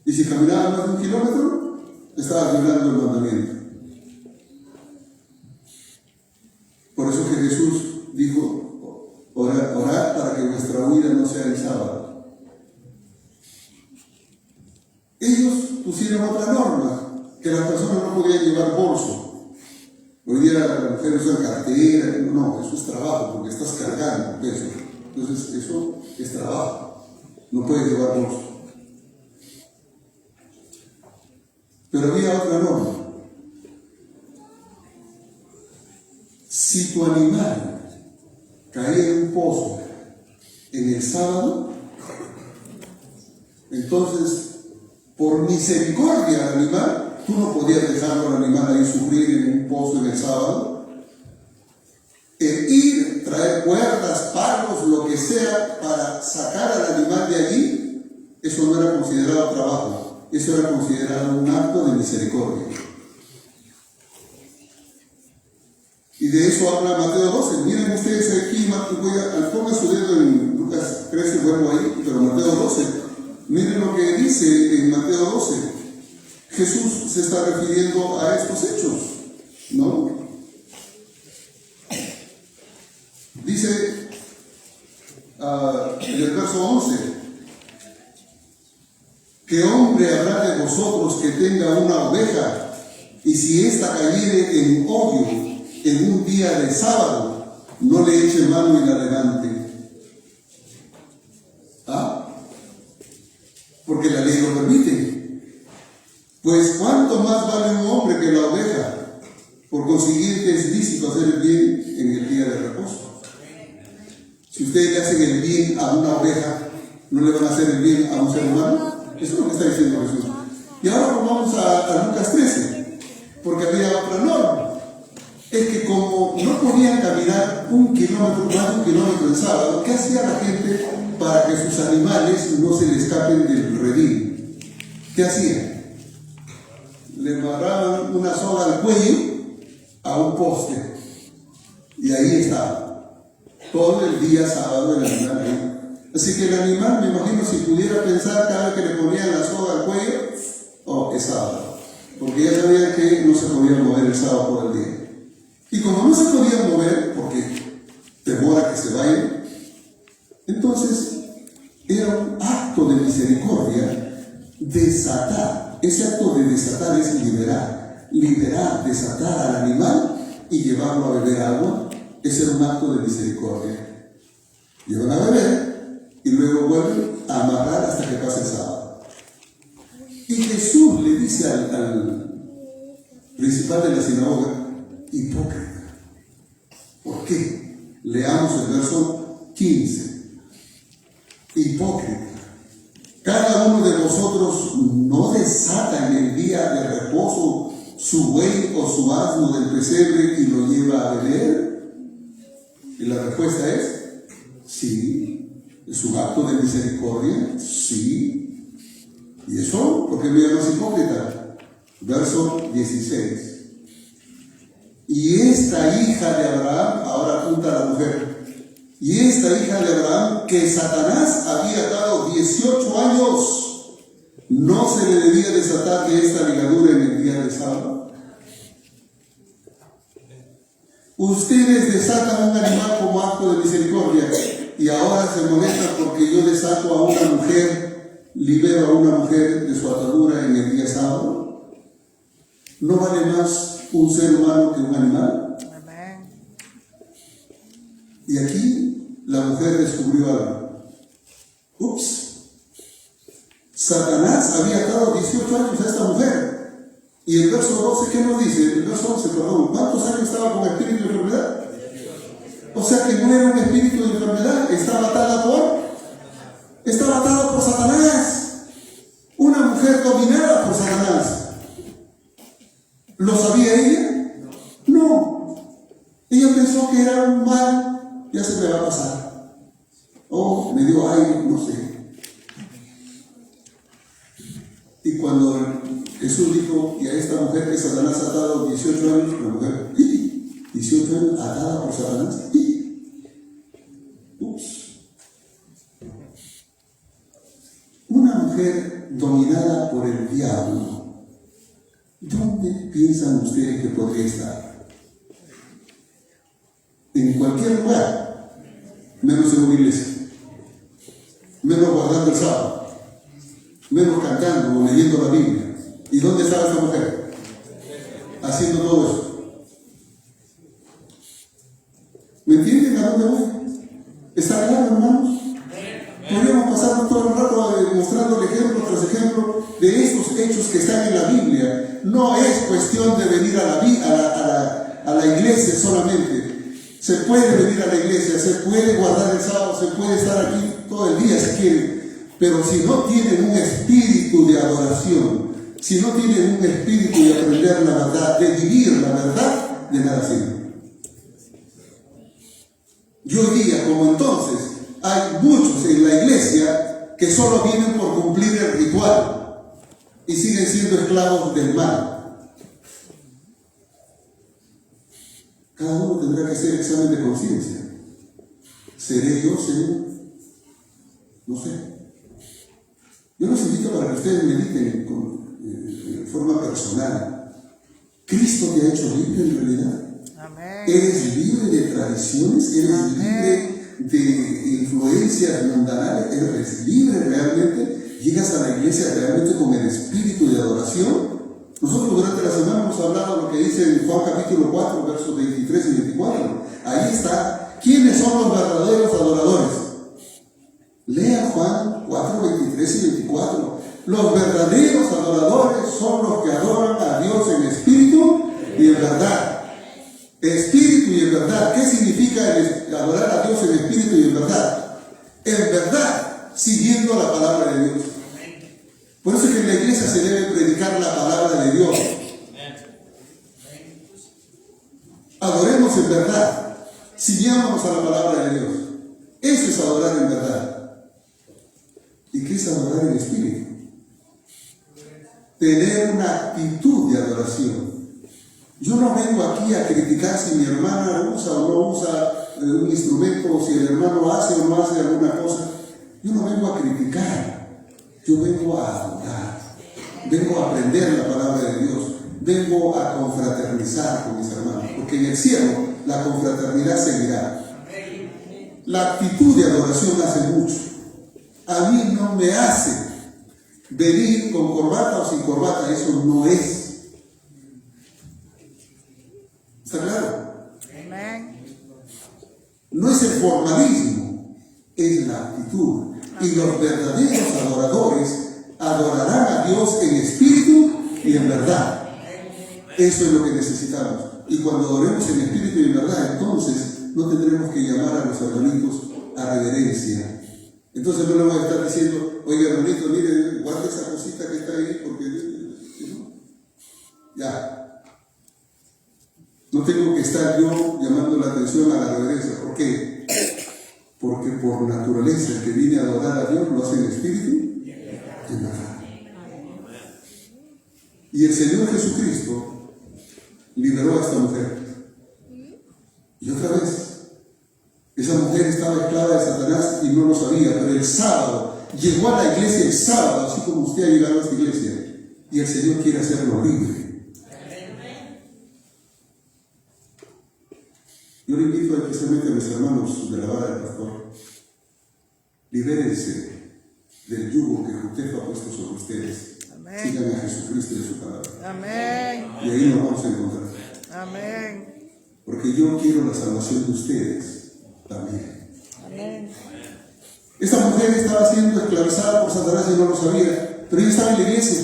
Y si caminaban más de 1 kilómetro, estaba violando el mandamiento. Por eso que Jesús dijo: orad para que vuestra huida no sea el sábado. Ellos pusieron otra norma, que las personas no podían llevar bolso. Hoy día las mujeres usan cartera. No, eso es trabajo, porque estás cargando peso. Entonces eso es trabajo. No puedes llevar bolso. Pero había otra norma. Si tu animal caía en un pozo en el sábado, entonces, por misericordia al animal, tú no podías dejarlo al animal ahí sufrir en un pozo en el sábado. El ir, traer cuerdas, palos, lo que sea, para sacar al animal de allí, eso no era considerado trabajo, eso era considerado un acto de misericordia. Y de eso habla Mateo 12. Miren ustedes aquí, pongan su dedo en Lucas 13, vuelvo ahí, pero Mateo 12. Miren lo que dice en Mateo 12. Jesús se está refiriendo a estos hechos, ¿no? Dice en el verso 11: ¿qué hombre habrá de vosotros que tenga una oveja, y si ésta cayere en hoyo en un día de sábado, no le eche mano y la levante? ¿Ah? Porque la ley lo permite. Pues ¿cuánto más vale un hombre que la oveja? Por consiguiente, es lícito hacer el bien en el día de reposo. Si ustedes le hacen el bien a una oveja, ¿no le van a hacer el bien a un ser humano? Eso es lo que está diciendo Jesús. Y ahora vamos a Lucas 13, porque había otra norma. Es que como no podían caminar 1 kilómetro, más de 1 kilómetro el sábado, ¿qué hacía la gente para que sus animales no se le escapen del redil? ¿Qué hacían? Le amarraban una soga al cuello a un poste, y ahí estaba todo el día sábado el animal ahí. Así que el animal, me imagino, si pudiera pensar cada vez que le ponían la soga al cuello, es sábado, porque ya sabían que no se podía mover el sábado por el día. Y como no se podían mover, porque temor a que se vayan, entonces era un acto de misericordia desatar. Ese acto de desatar es liberar, desatar al animal y llevarlo a beber agua. Ese era un acto de misericordia. Llevan a beber y luego vuelven a amarrar hasta que pase el sábado. Y Jesús le dice al principal de la sinagoga: hipócrita. ¿Por qué? Leamos el verso 15. Hipócrita. Cada uno de vosotros no desata en el día de reposo su buey o su asno del pesebre y lo lleva a beber. Y la respuesta es: sí, ¿Es un acto de misericordia? Sí. ¿Y eso? ¿Por qué me llamas hipócrita? Verso 16. Y esta hija de Abraham, ahora apunta a la mujer, y esta hija de Abraham que Satanás había dado 18 años, ¿no se le debía desatar de esta ligadura en el día de sábado? Ustedes desatan un animal como acto de misericordia y ahora se molestan porque yo desato a una mujer, libero a una mujer de su atadura en el día sábado. ¿No vale más un ser humano que un animal? Amén. Y aquí la mujer descubrió algo. Ups. Satanás había atado 18 años a esta mujer. Y el verso 12, ¿qué nos dice? El verso 11, perdón. ¿Cuántos años estaba con espíritu de enfermedad? O sea que no era un espíritu de enfermedad, estaba atada por Satanás. Una mujer dominada por Satanás. ¿Lo sabía ella? No. Ella pensó que era un mal, ya se me va a pasar. Oh, me dio aire, no sé. Y cuando Jesús dijo, y a esta mujer que Satanás ha atado 18 años, la mujer, 18 años atada por Satanás. Ups. Una mujer dominada por el diablo, ¿dónde piensan ustedes que podría estar? En cualquier lugar, menos en una iglesia, menos guardando el sábado, menos cantando o leyendo la Biblia. ¿Y dónde estaba esta mujer? Haciendo todo eso. ¿Me entienden a dónde voy? ¿Está claro, hermanos? Podríamos pasar todo el rato mostrando ejemplo tras ejemplo de estos hechos que están en la Biblia. No es cuestión de venir a la iglesia solamente. Se puede venir a la iglesia, se puede guardar el sábado, se puede estar aquí todo el día si quieren. Pero si no tienen un espíritu de adoración, si no tienen un espíritu de aprender la verdad, de vivir la verdad, de nada sirve. Y hoy día, como entonces, hay muchos en la iglesia que solo vienen por cumplir el ritual y siguen siendo esclavos del mal. Cada uno tendrá que hacer examen de conciencia. ¿Seré yo, Señor? No sé. Yo los invito para que ustedes mediten de forma personal. ¿Cristo te ha hecho libre en realidad? Amén. ¿Eres libre de tradiciones? ¿Eres Amén. libre de influencias mundanales? ¿Eres libre realmente? ¿Llegas a la iglesia realmente con el espíritu de adoración? Nosotros durante la semana hemos hablado de lo que dice en Juan capítulo 4, versos 23 y 24. Ahí está. ¿Quiénes son los verdaderos adoradores? Lea Juan 4, 23 y 24. Los verdaderos adoradores son los que adoran a Dios en espíritu y en verdad. Espíritu y en verdad. ¿Qué significa adorar a Dios en espíritu y en verdad? En verdad, siguiendo la palabra de Dios. Por eso es que en la iglesia se debe predicar la palabra de Dios. Adoremos en verdad. Siguiéndonos a la palabra de Dios. Eso es adorar en verdad. ¿Y qué es adorar en espíritu? Tener una actitud de adoración. Yo no vengo aquí a criticar si mi hermana usa o no usa un instrumento, o si el hermano hace o no hace alguna cosa. Yo no vengo a criticar. Yo vengo a adorar. Vengo a aprender la palabra de Dios. Vengo a confraternizar con mis hermanos. Porque en el cielo la confraternidad seguirá. La actitud de adoración hace mucho. A mí no me hace venir con corbata o sin corbata. Eso no es. ¿Está claro? Amén. No es el formalismo, es la actitud. Y los verdaderos adoradores adorarán a Dios en espíritu y en verdad. Eso es lo que necesitamos. Y cuando adoremos en espíritu y en verdad, entonces no tendremos que llamar a los hermanitos a reverencia. Entonces no le voy a estar diciendo, oiga hermanito, mire, guarde esa cosita que está ahí porque ¿no? Ya. No tengo que estar yo llamando la atención a la reverencia. ¿Por qué? Porque por naturaleza el que viene a adorar a Dios lo hace en espíritu y en verdad. Y el Señor Jesucristo liberó a esta mujer. Y otra vez, esa mujer estaba esclava de Satanás y no lo sabía, pero el sábado, llegó a la iglesia el sábado, así como usted ha llegado a esta iglesia, y el Señor quiere hacerlo libre. Yo le invito especialmente a mis hermanos de la vara del pastor, libérense del yugo que José ha puesto sobre ustedes. Amén. Sigan a Jesucristo y a su palabra. Amén. Y ahí nos vamos a encontrar. Amén. Porque yo quiero la salvación de ustedes también. Amén. Esta mujer estaba siendo esclavizada por Satanás y no lo sabía, pero ella estaba en la iglesia.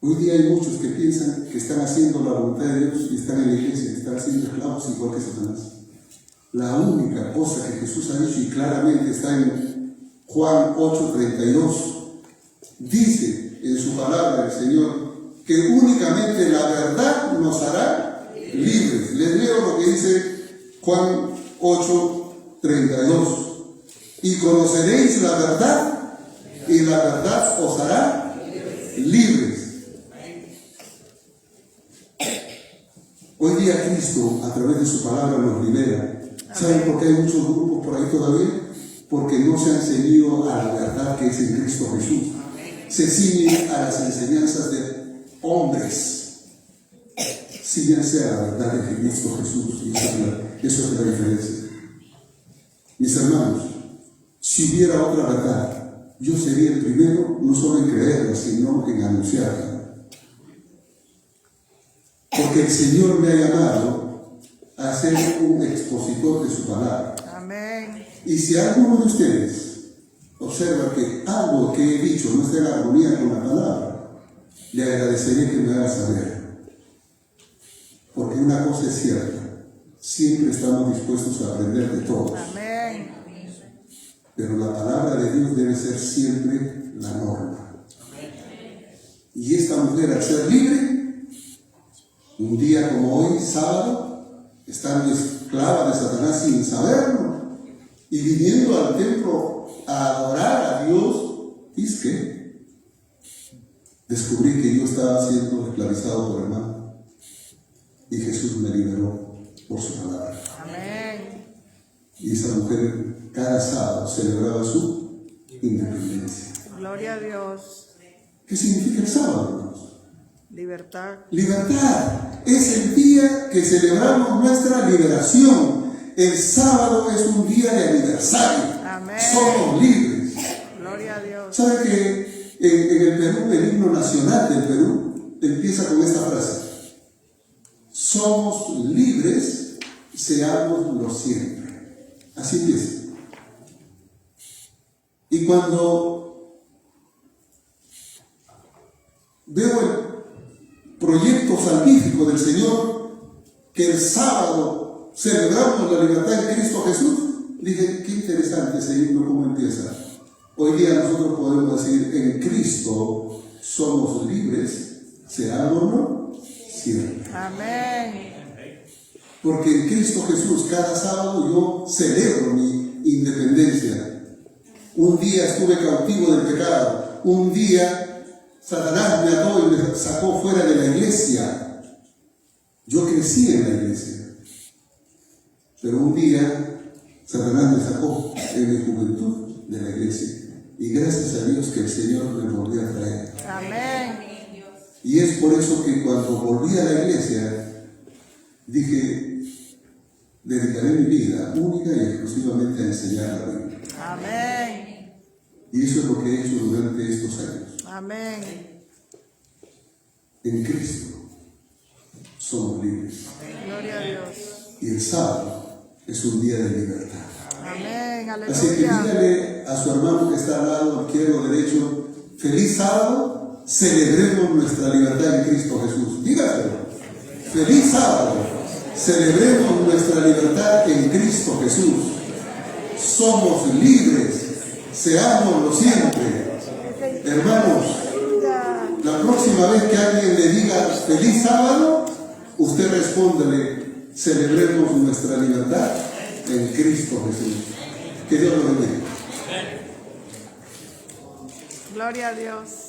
Hoy día hay muchos que piensan que están haciendo la voluntad de Dios y están en la iglesia, están siendo esclavos igual que Satanás. La única cosa que Jesús ha dicho, y claramente está en Juan 8:32, dice en su palabra el Señor que únicamente la verdad nos hará libres. Les leo lo que dice Juan 8:32. Y conoceréis la verdad, y la verdad os hará libres. Hoy día Cristo, a través de su palabra, nos libera. ¿Saben por qué hay muchos grupos por ahí todavía? Porque no se han ceñido a la verdad que es en Cristo Jesús. Se ciñen a las enseñanzas de hombres. Síganse a la verdad de Cristo Jesús. Y eso es la diferencia. Mis hermanos, si hubiera otra verdad, yo sería el primero no solo en creerla, sino en anunciarla. Porque el Señor me ha llamado a ser un expositor de su palabra. Amén. Y si alguno de ustedes observa que algo que he dicho no está en armonía con la palabra, le agradecería que me haga saber. Porque una cosa es cierta, siempre estamos dispuestos a aprender de todos. Amén. Pero la palabra de Dios debe ser siempre la norma. Y esta mujer, al ser libre, un día como hoy, sábado, estando esclava de Satanás sin saberlo, y viniendo al templo a adorar a Dios, ¿es que? Descubrí que yo estaba siendo esclavizado por el mal, y Jesús me liberó por su palabra. Amén. Y esa mujer cada sábado celebraba su independencia. Gloria a Dios. ¿Qué significa el sábado, hermanos? Libertad. Libertad. Es el día que celebramos nuestra liberación. El sábado es un día de aniversario. Amén. Somos libres. Gloria a Dios. ¿Sabe que en el Perú, el himno nacional del Perú empieza con esta frase? Somos libres, seámoslo siempre. Así empieza. Y cuando veo el proyecto salvífico del Señor, que el sábado celebramos la libertad en Cristo Jesús, dije, qué interesante ese himno, cómo empieza. Hoy día nosotros podemos decir, en Cristo somos libres, seámoslo siempre. Amén. Porque en Cristo Jesús cada sábado yo celebro mi independencia. Un día estuve cautivo del pecado, un día Satanás me ató y me sacó fuera de la iglesia. Yo crecí en la iglesia. Pero un día Satanás me sacó en mi juventud de la iglesia. Y gracias a Dios que el Señor me volvió a traer. Amén. Y es por eso que cuando volví a la iglesia, dije, dedicaré mi vida única y exclusivamente a enseñar la Biblia. Amén. Y eso es lo que he hecho durante estos años. Amén. En Cristo somos libres. Gloria a Dios. Y el sábado es un día de libertad. Amén. Así que Aleluya. dígale a su hermano que está al lado, izquierdo o derecho, feliz sábado, celebremos nuestra libertad en Cristo Jesús. Dígaselo. Feliz sábado, celebremos nuestra libertad en Cristo Jesús. Somos libres, seámoslo siempre. Hermanos, la próxima vez que alguien le diga feliz sábado, usted respóndele, celebremos nuestra libertad en Cristo Jesús. Que Dios lo bendiga. Gloria a Dios.